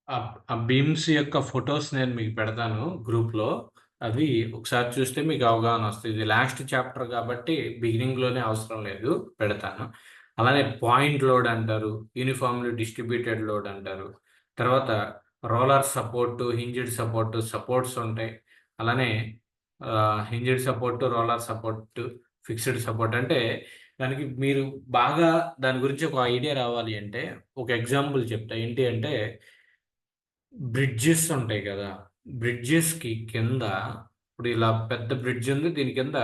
ఆ బీమ్స్ యొక్క ఫోటోస్ నేను మీకు పెడతాను గ్రూప్‌లో. అవి ఒకసారి చూస్తే మీకు అవగాహన వస్తది. ఇది లాస్ట్ చాప్టర్ కాబట్టి బిగినింగ్‌లోనే అవసరం లేదు, పెడతాను. అలానే పాయింట్ లోడ్ అంటారు. యూనిఫార్మ్‌లీ డిస్ట్రిబ్యూటెడ్ లోడ్ అంటారు. తర్వాత roller support, hinged support, supports ఉంటాయి. అలానే hinged support, roller support, fixed support అంటే దానికి మీరు బాగా దాని గురించి ఒక ఐడియా రావాలి అంటే ఒక ఎగ్జాంపుల్ చెప్తా. ఏంటి అంటే బ్రిడ్జెస్ ఉంటాయి కదా! బ్రిడ్జెస్‌కి కింద ఇప్పుడు ఇలా పెద్ద బ్రిడ్జ్ ఉంది. దీని కింద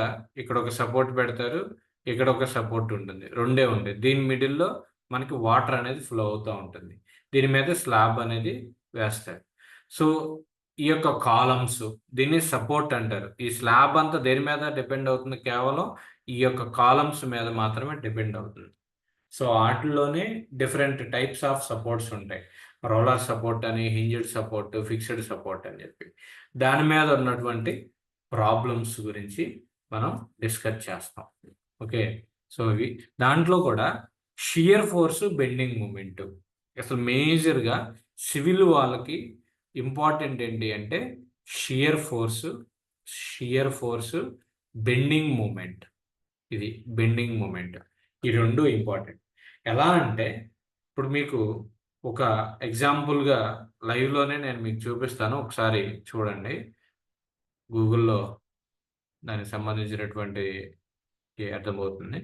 ఇక్కడ ఒక సపోర్ట్ పెడతారు. ఇక్కడ ఒక సపోర్ట్ ఉంటుంది. రెండే ఉంటాయి. దీని మిడిల్‌లో మనకి వాటర్ అనేది ఫ్లో అవుతా ఉంటుంది. దీని మీద స్లాబ్ అనేది వేస్తారు. సో, ఈ యొక్క కాలమ్స్ దీన్ని సపోర్ట్ అంటారు. ఈ స్లాబ్ అంతా దేని మీద డిపెండ్ అవుతుంది? కేవలం ఈ యొక్క కాలమ్స్ మీద మాత్రమే డిపెండ్ అవుతుంది. సో, ఆటిల్లోనే డిఫరెంట్ టైప్స్ ఆఫ్ సపోర్ట్స్ ఉంటాయి. రోలర్ సపోర్ట్ అని, హింజ్డ్ సపోర్ట్, ఫిక్స్డ్ సపోర్ట్ అని చెప్పి. దాని మీద ఉన్నటువంటి ప్రాబ్లమ్స్ గురించి మనం డిస్కస్ చేస్తాం. ఓకే. సో, ఇవి దాంట్లో కూడా షియర్ ఫోర్స్, బెండింగ్ మూమెంట్. అసలు మేజర్‌గా సివిల్ వాళ్ళకి ఇంపార్టెంట్ ఏంటి అంటే shear force, shear force, bending moment. ఇది బెండింగ్ మూమెంట్. ఈ 2 ఇంపార్టెంట్. ఎలా అంటే, ఇప్పుడు మీకు ఒక ఎగ్జాంపుల్‌గా లైవ్‌లోనే నేను మీకు చూపిస్తాను. ఒకసారి చూడండి. గూగుల్‌లో దానికి సంబంధించినటువంటి అర్థమవుతుంది.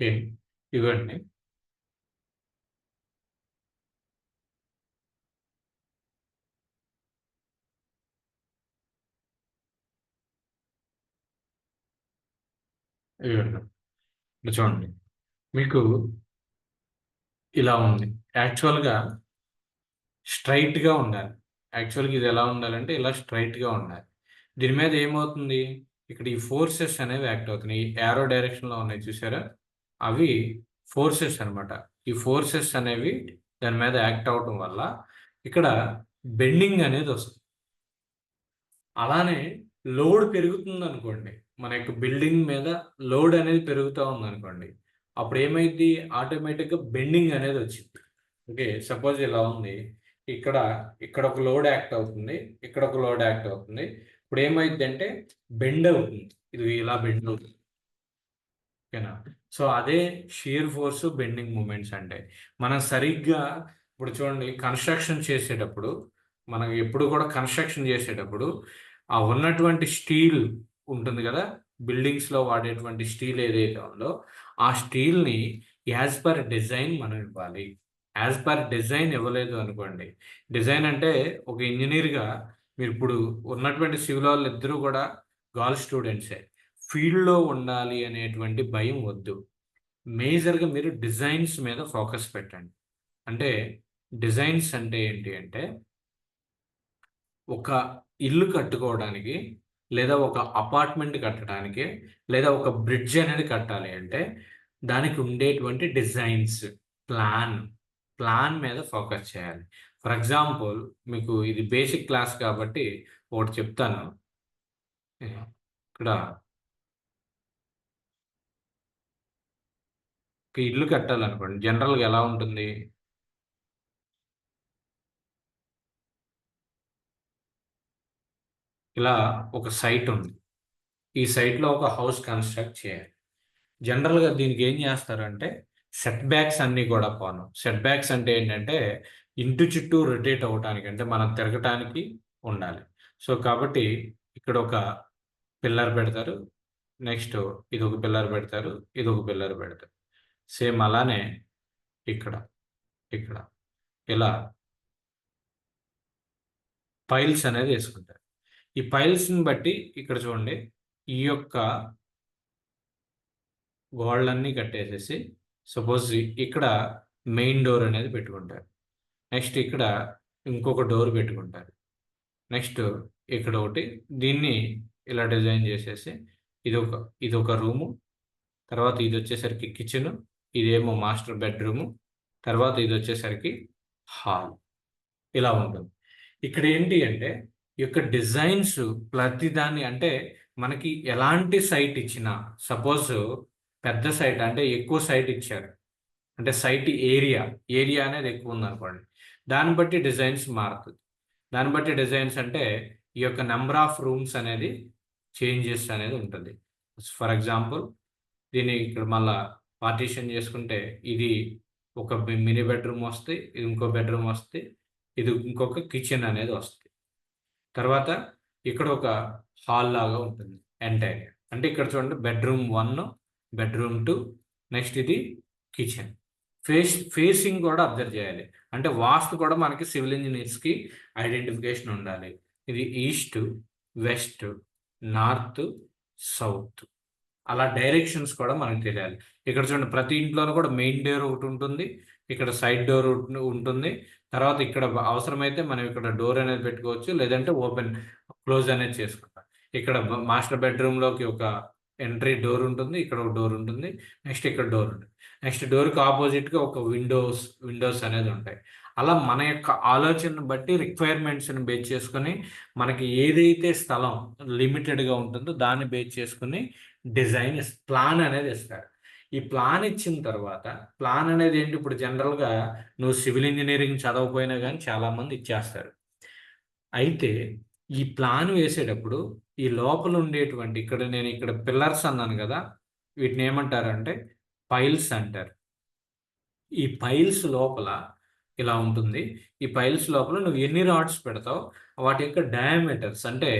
ఓకే. ఇదిగోండి. ఇదిగోండి. ఇప్పుడు చూడండి. మీకు ఇలా ఉంది. యాక్చువల్‌గా స్ట్రెయిట్‌గా ఉండాలి. యాక్చువల్‌గా ఇది ఎలా ఉండాలంటే ఇలా స్ట్రెయిట్‌గా ఉండాలి. దీని మీద ఏమవుతుంది? ఇక్కడ ఈ ఫోర్సెస్ అనేవి యాక్ట్ అవుతున్నాయి. ఈ యారో డైరెక్షన్‌లో ఉన్నాయి చూసారా? అవి ఫోర్సెస్ అన్నమాట. ఈ ఫోర్సెస్ అనేవి దాని మీద యాక్ట్ అవ్వటం వల్ల ఇక్కడ బెండింగ్ అనేది వస్తుంది. అలానే లోడ్ పెరుగుతుందనుకోండి. మన యొక్క బిల్డింగ్ మీద లోడ్ అనేది పెరుగుతా ఉందనుకోండి. అప్పుడు ఏమైద్ది? ఆటోమేటిక్‌గా బెండింగ్ అనేది వచ్చిద్ది. ఓకే. సపోజ్ ఇలా ఉంది. ఇక్కడ, ఇక్కడ ఒక లోడ్ యాక్ట్ అవుతుంది. ఇక్కడ ఒక లోడ్ యాక్ట్ అవుతుంది. ఇప్పుడు ఏమైద్దంటే బెండ్ అవుతుంది. ఇది ఇలా బెండ్ అవుతుంది. ఓకేనా? సో, అదే షియర్ ఫోర్స్, బెండింగ్ మూమెంట్స్ అంటే. మనం సరిగ్గా ఇప్పుడు చూడండి, కన్‌స్ట్రక్షన్ చేసేటప్పుడు మనం ఎప్పుడు కూడా కన్‌స్ట్రక్షన్ చేసేటప్పుడు ఆ ఉన్నటువంటి స్టీల్ ఉంటుంది గదా! బిల్డింగ్స్‌లో వాడేటువంటి స్టీల్ ఏదైతే ఉందో, ఆ స్టీల్‌ని యాస్ పర్ డిజైన్ మనం ఇవ్వాలి. యాజ్ పర్ డిజైన్ ఇవ్వలేదు అనుకోండి. డిజైన్ అంటే ఒక ఇంజినీర్‌గా మీరు ఇప్పుడు ఉన్నటువంటి సివిల్ వాళ్ళు ఇద్దరూ కూడా గర్ల్ స్టూడెంట్సే. ఫీల్డ్‌లో ఉండాలి అనేటువంటి భయం వద్దు. మేజర్‌గా మీరు డిజైన్స్ మీద ఫోకస్ పెట్టండి. అంటే డిజైన్స్ అంటే ఏంటి అంటే ఒక ఇల్లు కట్టుకోవడానికి, లేదా ఒక అపార్ట్‌మెంట్ కట్టడానికి, లేదా ఒక బ్రిడ్జ్ అనేది కట్టాలి అంటే, దానికి ఉండేటువంటి డిజైన్స్, ప్లాన్, ప్లాన్ మీద ఫోకస్ చేయాలి. ఫర్ ఎగ్జాంపుల్ మీకు ఇది బేసిక్ క్లాస్ కాబట్టి ఒకటి చెప్తాను. ఇక్కడ ఒక ఇల్లు కట్టాలనుకోండి. జనరల్‌గా ఎలా ఉంటుంది? ఇలా ఒక సైట్ ఉంది. ఈ సైట్‌లో ఒక హౌస్ కన్‌స్ట్రక్ట్ చేయాలి. జనరల్‌గా దీనికి ఏం చేస్తారంటే, సెట్ బ్యాక్స్ అన్నీ కూడా పోను. సెట్ బ్యాక్స్ అంటే ఏంటంటే, ఇంటి చుట్టూ రొటేట్ అవ్వటానికి అంటే మనం తిరగటానికి ఉండాలి. సో, కాబట్టి ఇక్కడ ఒక పిల్లర్ పెడతారు. నెక్స్ట్ ఇదొక పిల్లర్ పెడతారు. ఇదొక పిల్లర్ పెడతారు. సేమ్ అలానే ఇక్కడ, ఇక్కడ ఇలా పైల్స్ అనేది యేసుకుంటారు. ఈ పైల్స్‌ని బట్టి ఇక్కడ చూడండి. ఈ యొక్క గోడలన్నీ కట్టేసేసి సపోజ్ ఇక్కడ మెయిన్ డోర్ అనేది పెట్టుకుంటారు. నెక్స్ట్ ఇక్కడ ఇంకొక డోర్ పెట్టుకుంటారు. నెక్స్ట్ ఇక్కడ ఒకటి దీన్ని ఇలా డిజైన్ చేసేసి ఇదొక ఇదొక రూము. తర్వాత ఇదొచ్చేసరికి కిచెను. ఇదేమో మాస్టర్ బెడ్‌రూము. తర్వాత ఇదొచ్చేసరికి హాల్. ఇలా ఉంటుంది. ఇక్కడ ఏంటి అంటే ఈ యొక్క డిజైన్స్ ప్రతిదాన్ని అంటే మనకి ఎలాంటి సైట్ ఇచ్చినా సపోజ్ పెద్ద సైట్ అంటే ఎక్కువ సైట్ ఇచ్చారు. అంటే సైట్ ఏరియా, ఏరియా అనేది ఎక్కువుందనుకోండి. దాన్ని బట్టి డిజైన్స్ మారుతది. దాన్ని బట్టి డిజైన్స్ అంటే ఈ యొక్క నంబర్ ఆఫ్ రూమ్స్ అనేది చేంజెస్ అనేది ఉంటది. ఫర్ ఎగ్జాంపుల్ దీన్ని ఇక్కడ మళ్ళా పార్టిషన్ చేసుకుంటే ఇది ఒక మినీ బెడ్‌రూమ్ వస్తది. ఇది ఇంకో బెడ్‌రూమ్ వస్తది. ఇది ఇంకొక కిచెన్ అనేది వస్తది. తర్వాత ఇక్కడ ఒక హాల్ లాగా ఉంటుంది ఎంటైర్‌గా. అంటే ఇక్కడ చూడండి బెడ్‌రూమ్ 1, బెడ్‌రూమ్ 2 నెక్స్ట్ ఇది కిచెన్. ఫేసింగ్ కూడా అబ్జర్వ్ చేయాలి. అంటే వాస్తు కూడా మనకి సివిల్ ఇంజినీర్స్‌కి ఐడెంటిఫికేషన్ ఉండాలి. ఇది ఈస్ట్, వెస్ట్, నార్త్, సౌత్. అలా డైరెక్షన్స్ కూడా మనకు తెలియాలి. ఇక్కడ చూడండి ప్రతి ఇంట్లోనూ కూడా మెయిన్ డోర్ ఒకటుంటుంది. ఇక్కడ సైడ్ డోర్ ఉంటుంది. తర్వాత ఇక్కడ అవసరమైతే మనం ఇక్కడ డోర్ అనేది పెట్టుకోవచ్చు. లేదంటే ఓపెన్, క్లోజ్ అనేది చేసుకుంటాం. ఇక్కడ మాస్టర్ బెడ్‌రూమ్‌లోకి ఒక ఎంట్రీ డోర్ ఉంటుంది. ఇక్కడ ఒక డోర్ ఉంటుంది. నెక్స్ట్ ఇక్కడ డోర్ ఉంటుంది. నెక్స్ట్ డోర్‌కి అపోజిట్‌గా ఒక విండోస్ అనేది ఉంటాయి. అలా మన యొక్క ఆలోచనను బట్టి రిక్వైర్మెంట్స్‌ని బేస్ చేసుకొని మనకి ఏదైతే స్థలం లిమిటెడ్‌గా ఉంటుందో దాన్ని బేస్ చేసుకొని ప్లాన్ అనేది ఇస్తారు. ఈ ప్లాన్ ఇచ్చిన తర్వాత ప్లాన్ అనేది ఏంటి ఇప్పుడు జనరల్‌గా నువ్వు సివిల్ ఇంజినీరింగ్ చదవకపోయినా గానీ చాలామంది ఇచ్చేస్తారు. అయితే ఈ ప్లాన్ వేసేటప్పుడు ఈ లోపల ఉండేటువంటి ఇక్కడ పిల్లర్స్ అన్నాను గదా! వీటిని ఏమంటారంటే పైల్స్ అంటారు. ఈ పైల్స్ లోపల ఇలా ఉంటుంది. ఈ పైల్స్ లోపల నువ్వు ఎన్ని రాడ్స్ పెడతావో వాటి యొక్క డయామీటర్స్ అంటే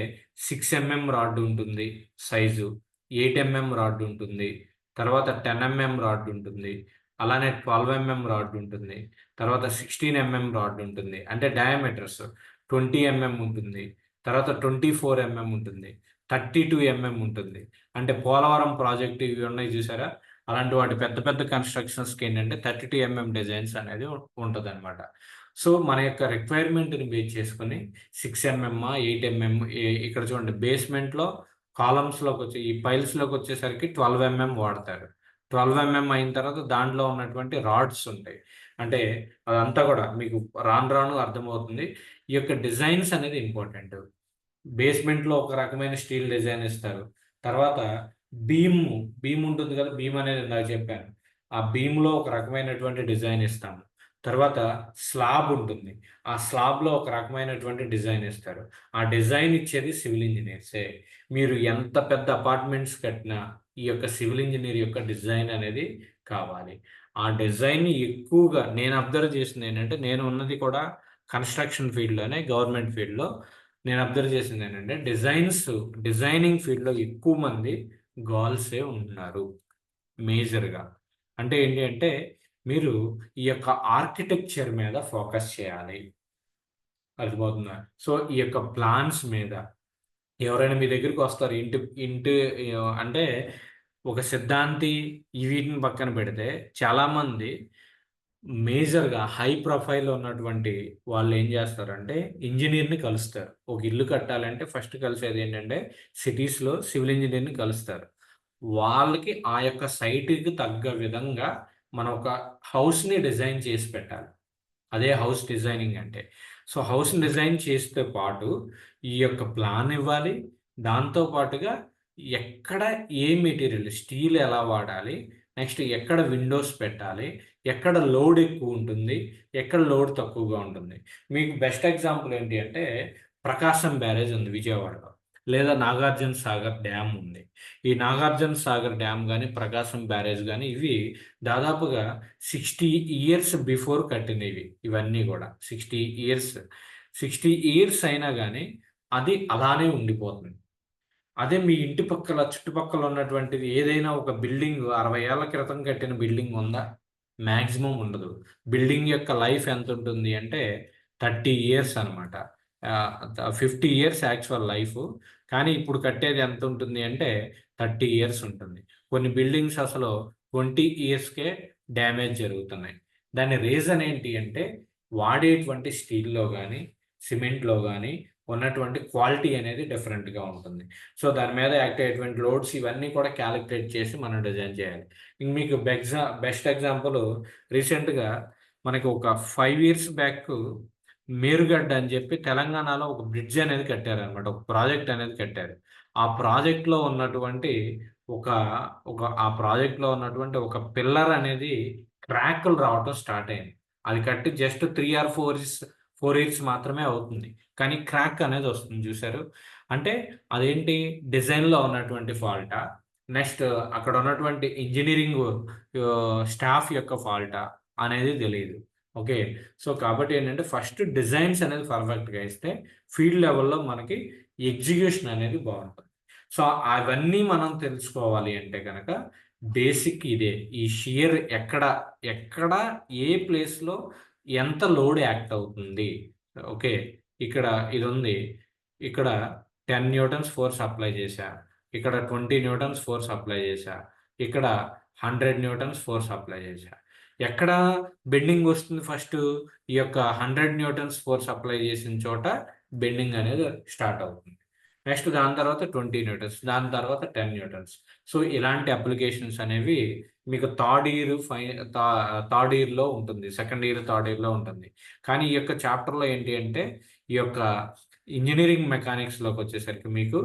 6 రాడ్ ఉంటుంది సైజు. 8 రాడ్ ఉంటుంది. తర్వాత 10 రాడ్ ఉంటుంది. అలానే 12 రాడ్ ఉంటుంది. తర్వాత 16 రాడ్ ఉంటుంది. అంటే డయామీటర్స్ 20 ఉంటుంది. తర్వాత 24 ఉంటుంది. 32 ఉంటుంది. అంటే పోలవరం ప్రాజెక్ట్ ఇవి ఉన్నాయి చూసారా? అలాంటి వాటి పెద్ద పెద్ద కన్‌స్ట్రక్షన్స్‌కి ఏంటంటే 32 డిజైన్స్ అనేది ఉంటదనమాట. సో, మన యొక్క రిక్వైర్మెంట్‌ని బేస్ చేసుకొని 6 8 ఇక్కడ చూడండి బేస్‌మెంట్‌లో ఈ పైల్స్‌లోకొచ్చేసరికి 12 వాడతారు. 12 అయిన తర్వాత దాంట్లో ఉన్నటువంటి రాడ్స్ ఉంటాయి. అంటే అదంతా గూడా మీకు రాను రాను అర్థమవుతుంది. ఈ యొక్క డిజైన్స్ అనేది ఇంపార్టెంట్. బేస్‌మెంట్‌లో ఒక రకమైన స్టీల్ డిజైన్ ఇస్తారు. తర్వాత బీమ్, బీమ్ ఉంటుంది కదా! బీమ్ అనేది ఇందాక చెప్పాను. ఆ బీమ్‌లో ఒక రకమైనటువంటి డిజైన్ ఇస్తాము. తర్వాత స్లాబ్ ఉంటుంది. ఆ స్లాబ్‌లో ఒక రకమైనటువంటి డిజైన్ ఇస్తారు. ఆ డిజైన్ ఇచ్చేది సివిల్ ఇంజినీర్సే. మీరు ఎంత పెద్ద అపార్ట్మెంట్స్ కట్టినా ఈ యొక్క సివిల్ ఇంజినీర్ యొక్క డిజైన్ అనేది కావాలి. ఆ డిజైన్‌ని ఎక్కువగా నేను అబ్జర్వ్ చేసిందేంటంటే నేను ఉన్నది కూడా కన్‌స్ట్రక్షన్ ఫీల్డ్‌లోనే గవర్నమెంట్ ఫీల్డ్‌లో. నేను అబ్జర్వ్ చేసిందేంటంటే డిజైనింగ్ ఫీల్డ్‌లో ఎక్కువ మంది గర్ల్సే ఉంటున్నారు మేజర్‌గా. అంటే ఏంటి అంటే మీరు ఈ యొక్క ఆర్కిటెక్చర్ మీద ఫోకస్ చేయాలి. అర్థమవుతుందా? సో, ఈ యొక్క ప్లాన్స్ మీద ఎవరైనా మీ దగ్గరికి వస్తారు. ఇంటి ఇంటి అంటే ఒక సిద్ధాంతి వీటిని పక్కన పెడితే చాలామంది మేజర్‌గా హై ప్రొఫైల్‌లో ఉన్నటువంటి వాళ్ళేం జేస్తారంటే, ఇంజినీర్‌ని కలుస్తారు. ఒక ఇల్లు కట్టాలంటే ఫస్ట్ కలిసేదేంటంటే, సిటీస్‌లో సివిల్ ఇంజినీర్‌ని కలుస్తారు. వాళ్ళకి ఆ యొక్క సైట్‌కి తగ్గ విధంగా మనం ఒక హౌస్‌ని డిజైన్ చేసి పెట్టాలి. అదే హౌస్ డిజైనింగ్ అంటే. సో, హౌస్‌ని డిజైన్ చేస్తే పాటు ఈ యొక్క ప్లాన్ ఇవ్వాలి. దాంతో పాటుగా ఎక్కడ ఏ మెటీరియల్ స్టీల్ ఎలా వాడాలి, నెక్స్ట్ ఎక్కడ విండోస్ పెట్టాలి, ఎక్కడ లోడ్ ఎక్కువుంటుంది, ఎక్కడ లోడ్ తక్కువగా ఉంటుంది. మీకు బెస్ట్ ఎగ్జాంపుల్ ఏంటి అంటే, ప్రకాశం బ్యారేజ్ ఉంది విజయవాడలో. లేదా నాగార్జున సాగర్ డ్యామ్ ఉంది. ఈ నాగార్జున సాగర్ డ్యామ్ గాని, ప్రకాశం బ్యారేజ్ గాని ఇవి దాదాపుగా 60 ఇయర్స్ బిఫోర్ కట్టినవి ఇవన్నీ గూడా. 60 ఇయర్స్. 60 ఇయర్స్ అయినా గాని అది అలానే ఉండిపోతుంది. అదే మీ ఇంటి పక్కల, చుట్టుపక్కల ఉన్నటువంటిది ఏదైనా ఒక బిల్డింగ్ 60 ఏళ్ల క్రితం కట్టిన బిల్డింగ్ ఉందా? మాక్సిమం ఉండదు. బిల్డింగ్ యొక్క లైఫ్ ఎంతుంటుంది అంటే 30 ఇయర్స్ అనమాట. 50 ఇయర్స్ యాక్చువల్ లైఫు. కానీ ఇప్పుడు కట్టేది ఎంతుంటుంది అంటే 30 ఇయర్స్ ఉంటుంది. కొన్ని బిల్డింగ్స్ అసలు 20 ఇయర్స్‌కే డ్యామేజ్ జరుగుతున్నాయి. దాని రీజన్ ఏంటి అంటే వాడేటువంటి స్టీల్‌లో గాని, సిమెంట్‌లో గాని ఉన్నటువంటి క్వాలిటీ అనేది డిఫరెంట్‌గా ఉంటుంది. సో, దాని మీద యాక్ట్ అయ్యేటువంటి లోడ్స్ ఇవన్నీ కూడా కాలిక్యులేట్ చేసి మనం డిజైన్ చేయాలి. ఇంక మీకు బెస్ట్ ఎగ్జాంపుల్ రీసెంట్‌గా మనకి ఒక 5 ఇయర్స్ బ్యాక్ మేరుగడ్డ అని చెప్పి తెలంగాణలో ఒక బ్రిడ్జ్ అనేది కట్టారనమాట. ఒక ప్రాజెక్ట్ అనేది కట్టారు. ఆ ప్రాజెక్ట్‌లో ఉన్నటువంటి ఒక ఆ ప్రాజెక్ట్‌లో ఉన్నటువంటి ఒక పిల్లర్ అనేది క్రాకులు రావటం స్టార్ట్ అయింది. అది కట్టి జస్ట్ 3 ఆర్ 4 ఇయర్స్ మాత్రమే అవుతుంది. కానీ క్రాక్ అనేది వస్తుంది చూసారు? అంటే అదేంటి డిజైన్‌లో ఉన్నటువంటి ఫాల్టా? నెక్స్ట్ అక్కడ ఉన్నటువంటి ఇంజినీరింగ్ స్టాఫ్ యొక్క ఫాల్టా? అనేది తెలీదు. ఓకే. సో, కాబట్టి ఏంటంటే ఫస్ట్ డిజైన్స్ అనేది పర్ఫెక్ట్‌గా ఇస్తే ఫీల్డ్ లెవెల్‌లో మనకి ఎగ్జిక్యూషన్ అనేది బావుంటుంది. సో, అవన్నీ మనం తెలుసుకోవాలి అంటే గనక బేసిక్ ఇదే. ఈ షియర్ ఎక్కడ ఏ ప్లేస్‌లో ఎంత లోడ్ యాక్ట్ అవుతుంది. ఓకే. ఇక్కడ ఇదుంది. ఇక్కడ 10 న్యూటన్స్ ఫోర్స్ అప్లై చేశా. ఇక్కడ 20 న్యూటన్స్ ఫోర్స్ అప్లై చేశా. ఇక్కడ 100 న్యూటన్స్ ఫోర్స్ అప్లై చేశా. ఎక్కడ బెండింగ్ వస్తుంది ఫస్టు? ఈ యొక్క 100 న్యూటన్స్ ఫోర్స్ అప్లై చేసిన చోట బెండింగ్ అనేది స్టార్ట్ అవుతుంది. నెక్స్ట్ దాని తర్వాత 20 న్యూటన్స్, దాని తర్వాత 10 న్యూటన్స్. సో, ఇలాంటి అప్లికేషన్స్ అనేవి మీకు థర్డ్ ఇయర్‌లో ఉంటుంది. సెకండ్ ఇయర్, థర్డ్ ఇయర్‌లో ఉంటుంది. కానీ ఈ యొక్క చాప్టర్‌లో ఏంటి అంటే, ఈ యొక్క ఇంజినీరింగ్ మెకానిక్స్‌లోకొచ్చేసరికి మీకు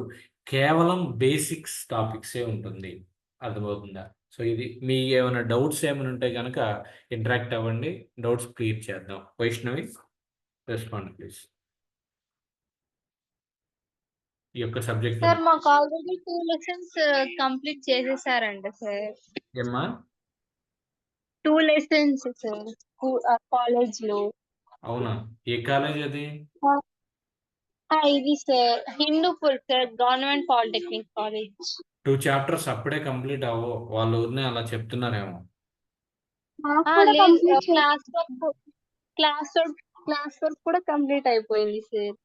కేవలం బేసిక్స్ టాపిక్సే ఉంటుంది. అర్థమవుతుందా? సో, ఇది మీ ఏమైనా డౌట్స్ ఏమైనా ఉంటే గనక ఇంటరాక్ట్ అవ్వండి. డౌట్స్ క్లియర్ చేద్దాం. Vaishnavi respond please. ఈ యొక్క సబ్జెక్ట్‌లో సార్ మాకు ఆల్రెడీ 2 లెసన్స్ కంప్లీట్ చేసేసారంట సార్. ఏమ్మా? 2 లెసన్స్ సార్ కాలేజ్‌లో. అవునా? ఏ కాలేజ్ అది? ఇది sir Hindupur sir government polytechnic college. 2 chapters అప్పుడే కంప్లీట్ అవ్వవు. వాళ్ళు ఊరినే అలా చెప్తున్నారేమో. లేదు క్లాస్ వర్క్ కూడా కంప్లీట్ అయిపోయింది సార్.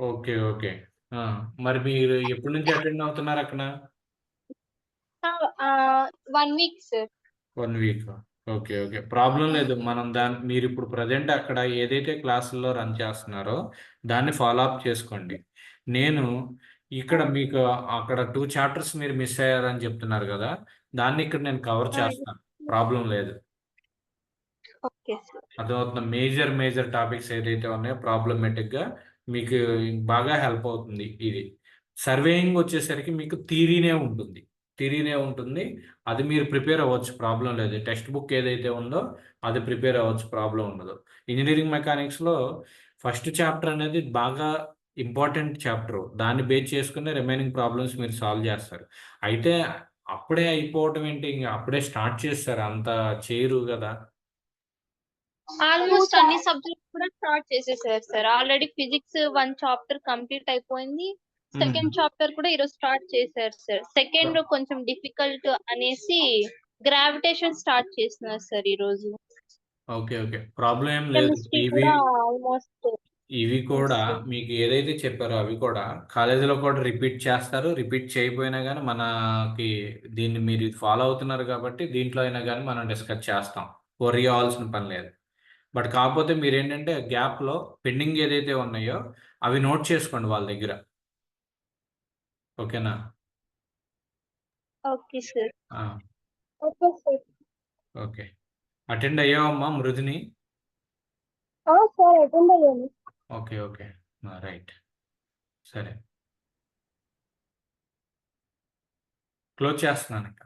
ఓకే. ఓకే. ఆ! మరి మీరు ఎప్పటి నుంచి అటెండ్ అవుతున్నారు అక్కడ? 1 వీక్ సార్. 1 వీకా? ఓకే. ఓకే. ప్రాబ్లమ్ లేదు. మనం మీరిప్పుడు ప్రెజెంట్ అక్కడ ఏదైతే క్లాసుల్లో రన్ చేస్తున్నారో దాన్ని ఫాలో అప్ చేసుకోండి. నేను ఇక్కడ మీకు అక్కడ 2 చాప్టర్స్ మీరు మిస్ అయ్యారని చెప్తున్నారు గదా! దాన్ని ఇక్కడ నేను కవర్ చేస్తాను. ప్రాబ్లమ్ లేదు. Okay sir. అర్థమవుతుందా? మేజర్ టాపిక్స్ ఏదైతే ఉన్నాయో ప్రాబ్లమాటిక్‌గా మీకు బాగా హెల్ప్ అవుతుంది ఇది. సర్వేయింగ్ వచ్చేసరికి మీకు థియరీనే ఉంటుంది. థియరీనే ఉంటుంది. అది మీరు ప్రిపేర్ అవ్వచ్చు ప్రాబ్లమ్ లేదు. టెక్స్ట్ బుక్ ఏదైతే ఉందో అది ప్రిపేర్ అవ్వచ్చు ప్రాబ్లమ్ ఉండదు. ఇంజినీరింగ్ మెకానిక్స్‌లో ఫస్ట్ చాప్టర్ అనేది బాగా ఇంపార్టెంట్ చాప్టరు. దాన్ని బేస్ చేసుకుని రిమైనింగ్ ప్రాబ్లమ్స్ మీరు సాల్వ్ చేస్తారు. అయితే అప్పుడే అయిపోవటం ఏంటి? ఇంగ అప్పుడే స్టార్ట్ చేసేసారు. అంత చేయరు గదా! ఆల్మోస్ట్ అన్ని సబ్జెక్ట్స్ కూడా స్టార్ట్ చేసేసారు sir. Already physics 1 chapter complete అయిపోయింది. హ్మ్. సెకండ్ చాప్టర్ కూడా ఈరోజు స్టార్ట్ చేశారు సార్. సెకండ్ కొంచెం డిఫికల్ట్ అనేసి గ్రావిటేషన్ స్టార్ట్ చేస్తున్నారు సార్ ఈరోజు. ఓకే ఓకే, ప్రాబ్లం ఏం లేదు. కెమిస్ట్రీ ఇవి కూడా ఆల్మోస్ట్ ఇవి కూడా సార్. మీకు ఏదైతే చెప్పారో అవి కూడా కాలేజీలో కూడా రిపీట్ చేస్తారు. రిపీట్ చేయకపోయినా కానీ మనకి దీన్ని మీరు ఇది ఫాలో అవుతున్నారు కాబట్టి దీంట్లో అయినా కానీ మనం డిస్కస్ చేస్తాం. వరి అవ్వాల్సిన పని లేదు. బట్ కాకపోతే మీరు ఏంటంటే గ్యాప్లో పెండింగ్ ఏదైతే ఉన్నాయో అవి నోట్ చేసుకోండి వాళ్ళ దగ్గర. ఓకేనా? Okay sir. ఆ, ఓకే సార్. ఓకే. అటెండ్ అయ్యావమ్మా మృదుని? సార్ అటెండ్ అయ్యాను. Okay okay, right. సరే, క్లోజ్ చేస్తున్నాను ఇంకా.